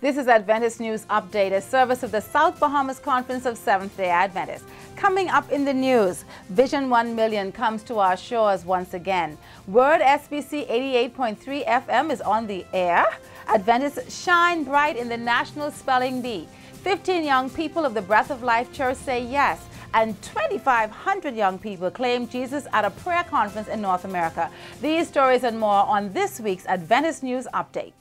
This is Adventist News Update, a service of the South Bahamas Conference of Seventh-day Adventists. Coming up in the news, Vision 1 Million comes to our shores once again. Word SBC 88.3 FM is on the air. Adventists shine bright in the National Spelling Bee. 15 young people of the Breath of Life Church say yes, and 2,500 young people claim Jesus at a prayer conference in North America. These stories and more on this week's Adventist News Update.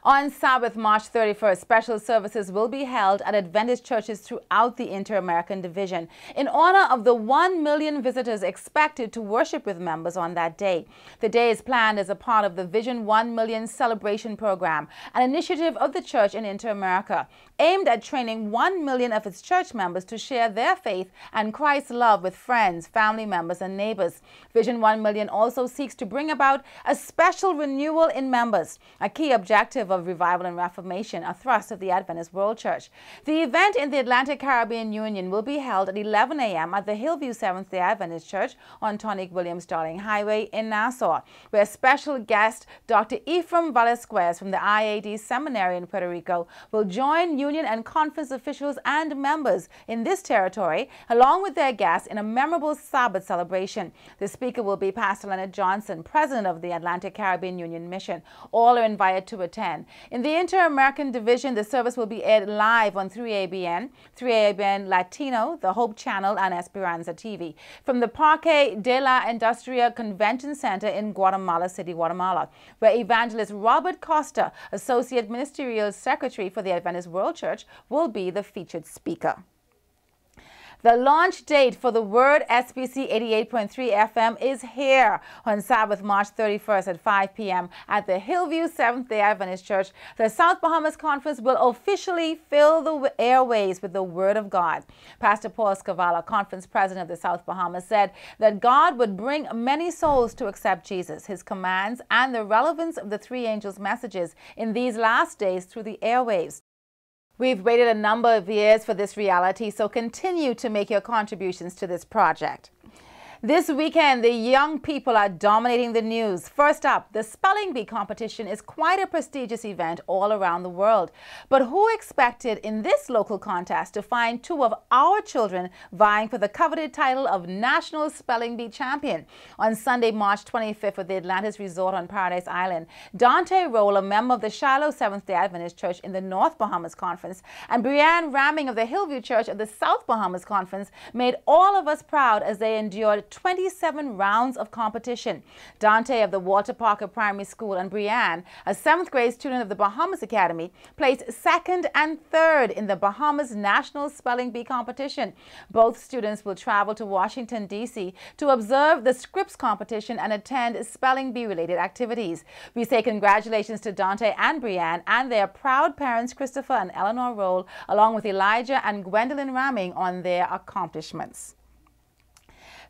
On Sabbath, March 31st, special services will be held at Adventist churches throughout the Inter-American Division in honor of the 1 million visitors expected to worship with members on that day. The day is planned as a part of the Vision 1 Million Celebration Program, an initiative of the church in Inter-America, aimed at training 1 million of its church members to share their faith and Christ's love with friends, family members, and neighbors. Vision 1 Million also seeks to bring about a special renewal in members, a key objective of revival and reformation, a thrust of the Adventist World Church. The event in the Atlantic Caribbean Union will be held at 11 a.m. at the Hillview Seventh-day Adventist Church on Tonic Williams Darling Highway in Nassau, where special guest Dr. Ephraim Velasquez from the IAD Seminary in Puerto Rico will join union and conference officials and members in this territory, along with their guests, in a memorable Sabbath celebration. The speaker will be Pastor Leonard Johnson, president of the Atlantic Caribbean Union Mission. All are invited to attend. In the Inter-American Division, the service will be aired live on 3ABN, 3ABN Latino, the Hope Channel, and Esperanza TV from the Parque de la Industria Convention Center in Guatemala City, Guatemala, where evangelist Robert Costa, Associate Ministerial Secretary for the Adventist World Church, will be the featured speaker. The launch date for the Word SBC 88.3 FM is here on Sabbath, March 31st at 5 p.m. at the Hillview Seventh-day Adventist Church. The South Bahamas Conference will officially fill the airways with the Word of God. Pastor Paul Scavala, Conference President of the South Bahamas, said that God would bring many souls to accept Jesus, His commands, and the relevance of the three angels' messages in these last days through the airwaves. We've waited a number of years for this reality, so continue to make your contributions to this project. This weekend, the young people are dominating the news. First up, the Spelling Bee competition is quite a prestigious event all around the world. But who expected in this local contest to find two of our children vying for the coveted title of National Spelling Bee Champion? On Sunday, March 25th at the Atlantis Resort on Paradise Island, Dante Roll, a member of the Shiloh Seventh-day Adventist Church in the North Bahamas Conference, and Brianne Ramming of the Hillview Church of the South Bahamas Conference made all of us proud as they endured 27 rounds of competition. Dante of the Walter Parker Primary School and Brianne, a 7th grade student of the Bahamas Academy, placed second and third in the Bahamas National Spelling Bee competition. Both students will travel to Washington, D.C. to observe the Scripps competition and attend spelling bee related activities. We say congratulations to Dante and Brianne and their proud parents Christopher and Eleanor Roll, along with Elijah and Gwendolyn Ramming, on their accomplishments.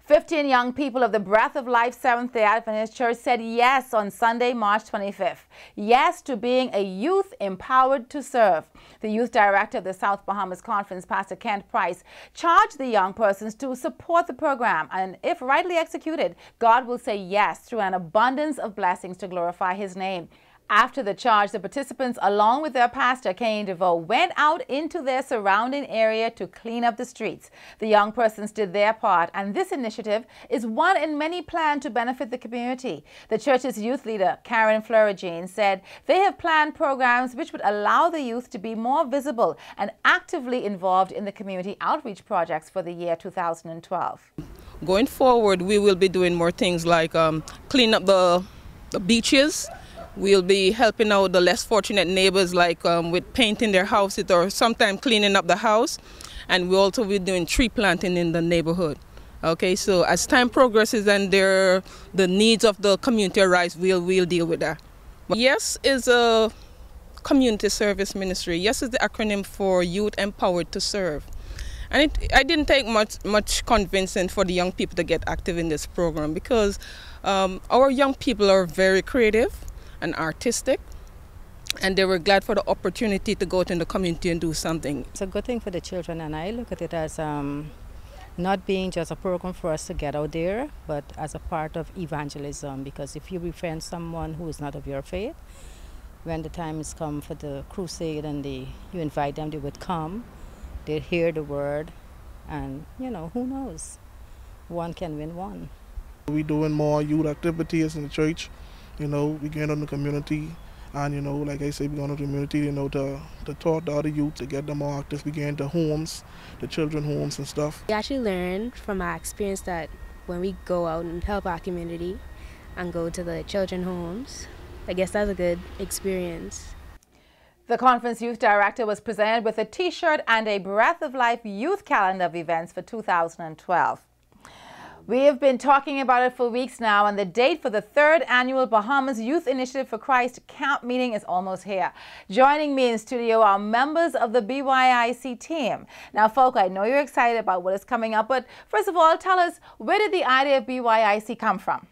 15 young people of the Breath of Life Seventh-day Adventist Church said yes on Sunday, March 25th. Yes to being a youth empowered to serve. The youth director of the South Bahamas Conference, Pastor Kent Price, charged the young persons to support the program, and if rightly executed, God will say yes through an abundance of blessings to glorify His name. After the charge, the participants, along with their pastor, Cain DeVoe, went out into their surrounding area to clean up the streets. The young persons did their part, and this initiative is one in many planned to benefit the community. The church's youth leader, Karen Fleury-Jean, said they have planned programs which would allow the youth to be more visible and actively involved in the community outreach projects for the year 2012. Going forward, we will be doing more things like clean up the beaches. We'll be helping out the less fortunate neighbors, like with painting their houses or sometimes cleaning up the house. And we'll also be doing tree planting in the neighborhood. Okay, so as time progresses and the needs of the community arise, we'll deal with that. YES is a community service ministry. YES is the acronym for Youth Empowered to Serve. And I didn't take much convincing for the young people to get active in this program, because our young people are very creative and artistic, and they were glad for the opportunity to go out in the community and do something. It's a good thing for the children, and I look at it as not being just a program for us to get out there, but as a part of evangelism, because if you befriend someone who is not of your faith, when the time has come for the crusade and you invite them, they would come, they'd hear the word, and who knows, one can win one. We're doing more youth activities in the church, we get in the community, and like I said, we're going to the community, to talk to other youth, to get them more active. We get into homes, the children's homes and stuff. We actually learned from our experience that when we go out and help our community and go to the children's homes, I guess that's a good experience. The conference youth director was presented with a t-shirt and a Breath of Life youth calendar of events for 2012. We have been talking about it for weeks now, and the date for the 3rd annual Bahamas Youth Initiative for Christ camp meeting is almost here. Joining me in studio are members of the BYIC team. Now, folk, I know you're excited about what is coming up, but first of all, tell us, where did the idea of BYIC come from?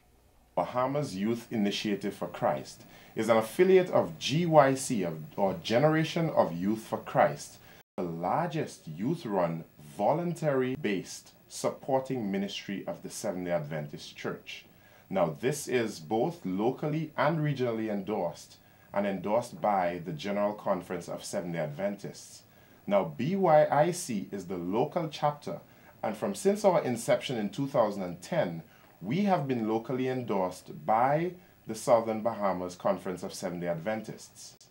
Bahamas Youth Initiative for Christ is an affiliate of GYC, or Generation of Youth for Christ, the largest youth-run, voluntary-based supporting ministry of the Seventh-day Adventist Church. Now, this is both locally and regionally endorsed, and endorsed by the General Conference of Seventh-day Adventists. Now, BYIC is the local chapter, and since our inception in 2010, we have been locally endorsed by the Southern Bahamas Conference of Seventh-day Adventists.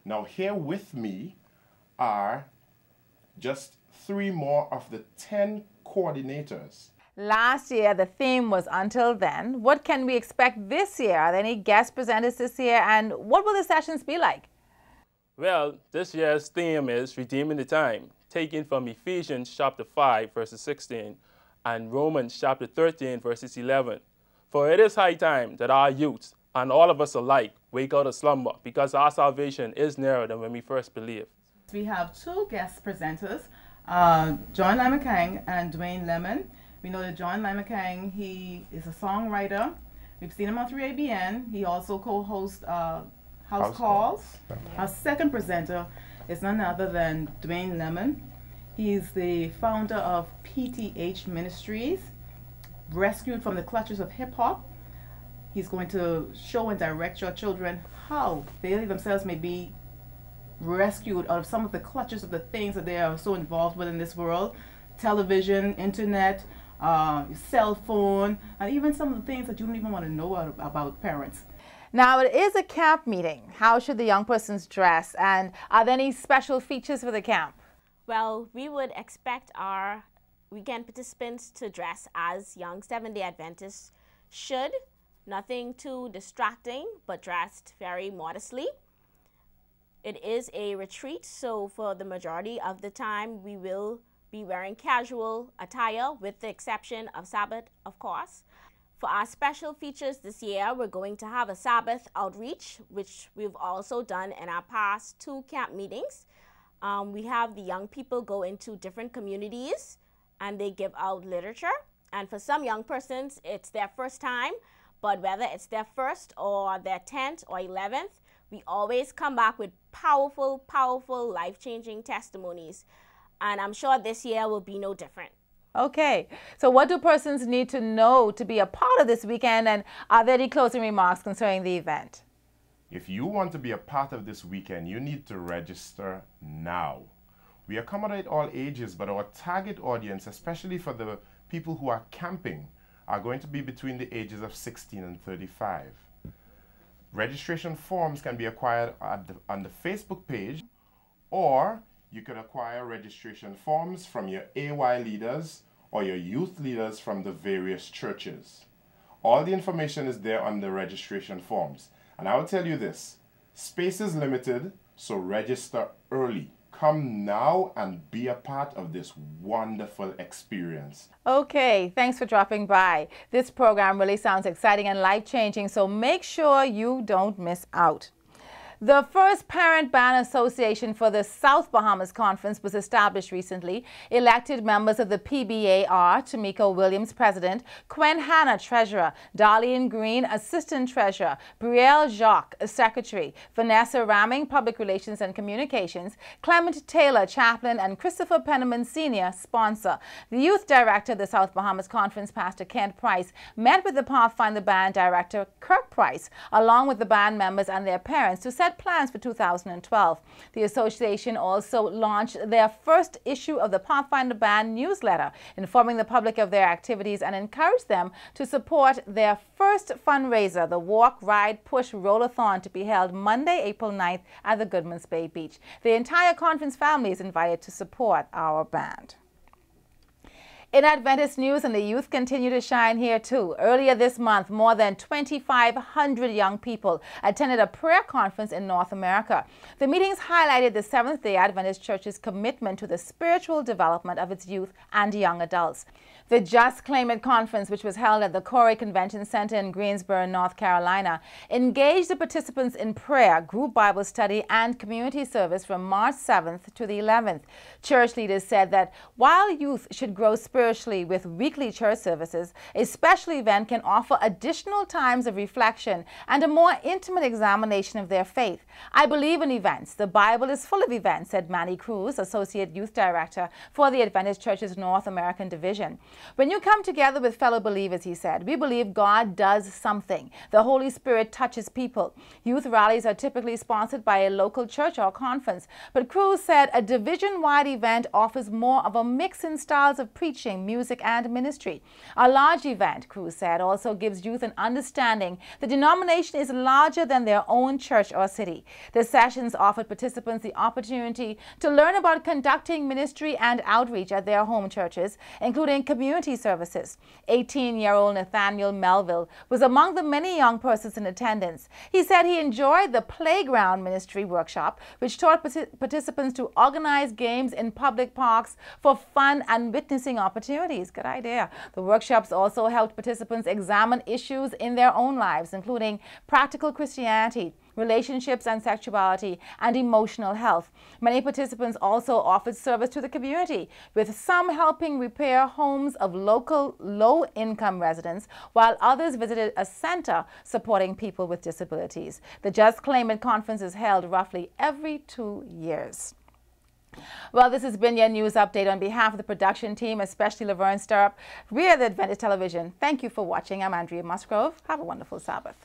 Now, here with me are just 3 more of the 10 coordinators. Last year, the theme was Until Then. What can we expect this year? Are there any guest presenters this year? And what will the sessions be like? Well, this year's theme is Redeeming the Time, taken from Ephesians chapter 5, verses 16, and Romans chapter 13, verses 11. For it is high time that our youth, and all of us alike, wake out of slumber, because our salvation is nearer than when we first believed. We have 2 guest presenters, John Limacang and Dwayne Lemon. We know that John Limacang, he is a songwriter. We've seen him on 3ABN. He also co-hosts House Calls. Our second presenter is none other than Dwayne Lemon. He's the founder of PTH Ministries, rescued from the clutches of hip-hop. He's going to show and direct your children how they themselves may be rescued out of some of the clutches of the things that they are so involved with in this world: television, internet, cell phone, and even some of the things that you don't even want to know about parents. Now, it is a camp meeting. How should the young persons dress, and are there any special features for the camp? Well, we would expect our weekend participants to dress as young Seventh-day Adventists should. Nothing too distracting, but dressed very modestly. It is a retreat, so for the majority of the time, we will be wearing casual attire, with the exception of Sabbath, of course. For our special features this year, we're going to have a Sabbath outreach, which we've also done in our past 2 camp meetings. We have the young people go into different communities and they give out literature. And for some young persons, it's their first time, but whether it's their first or their 10th or 11th, we always come back with powerful, powerful, life-changing testimonies. And I'm sure this year will be no different. Okay, so what do persons need to know to be a part of this weekend, and are there any closing remarks concerning the event? If you want to be a part of this weekend, you need to register now. We accommodate all ages, but our target audience, especially for the people who are camping, are going to be between the ages of 16 and 35. Registration forms can be acquired on the Facebook page, or you can acquire registration forms from your AY leaders or your youth leaders from the various churches. All the information is there on the registration forms. And I will tell you this, space is limited, so register early. Come now and be a part of this wonderful experience. Okay, thanks for dropping by. This program really sounds exciting and life-changing, so make sure you don't miss out. The first parent band association for the South Bahamas Conference was established recently. Elected members of the PBA are Tamiko Williams, President; Quen Hanna, Treasurer; Darlene Green, Assistant Treasurer; Brielle Jacques, Secretary; Vanessa Ramming, Public Relations and Communications; Clement Taylor, Chaplain; and Christopher Penniman, Senior, Sponsor. The Youth Director of the South Bahamas Conference, Pastor Kent Price, met with the Pathfinder Band Director, Kirk Price, along with the band members and their parents to set plans for 2012. The association also launched their first issue of the Pathfinder Band newsletter, informing the public of their activities and encouraged them to support their first fundraiser, the Walk, Ride, Push Rollathon, to be held Monday, April 9th at the Goodman's Bay Beach. The entire conference family is invited to support our band. In Adventist news, and the youth continue to shine here too. Earlier this month, more than 2,500 young people attended a prayer conference in North America. The meetings highlighted the Seventh-day Adventist Church's commitment to the spiritual development of its youth and young adults. The Just Claim It conference, which was held at the Corey Convention Center in Greensboro, North Carolina, engaged the participants in prayer, group Bible study, and community service from March 7th to the 11th. Church leaders said that while youth should grow spiritually with weekly church services, a special event can offer additional times of reflection and a more intimate examination of their faith. I believe in events. The Bible is full of events, said Manny Cruz, Associate Youth Director for the Adventist Church's North American Division. When you come together with fellow believers, he said, we believe God does something. The Holy Spirit touches people. Youth rallies are typically sponsored by a local church or conference, but Cruz said a division-wide event offers more of a mix in styles of preaching, music, and ministry. A large event, Cruz said, also gives youth an understanding the denomination is larger than their own church or city. The sessions offered participants the opportunity to learn about conducting ministry and outreach at their home churches, including community services. 18-year-old Nathaniel Melville was among the many young persons in attendance. He said he enjoyed the playground ministry workshop, which taught participants to organize games in public parks for fun and witnessing opportunities. Good idea. The workshops also helped participants examine issues in their own lives, including practical Christianity, relationships and sexuality, and emotional health. Many participants also offered service to the community, with some helping repair homes of local low-income residents, while others visited a center supporting people with disabilities. The Just Claim It conference is held roughly every 2 years. Well, this has been your news update. On behalf of the production team, especially Laverne Stirrup, we are the Adventist Television. Thank you for watching. I'm Andrea Musgrove. Have a wonderful Sabbath.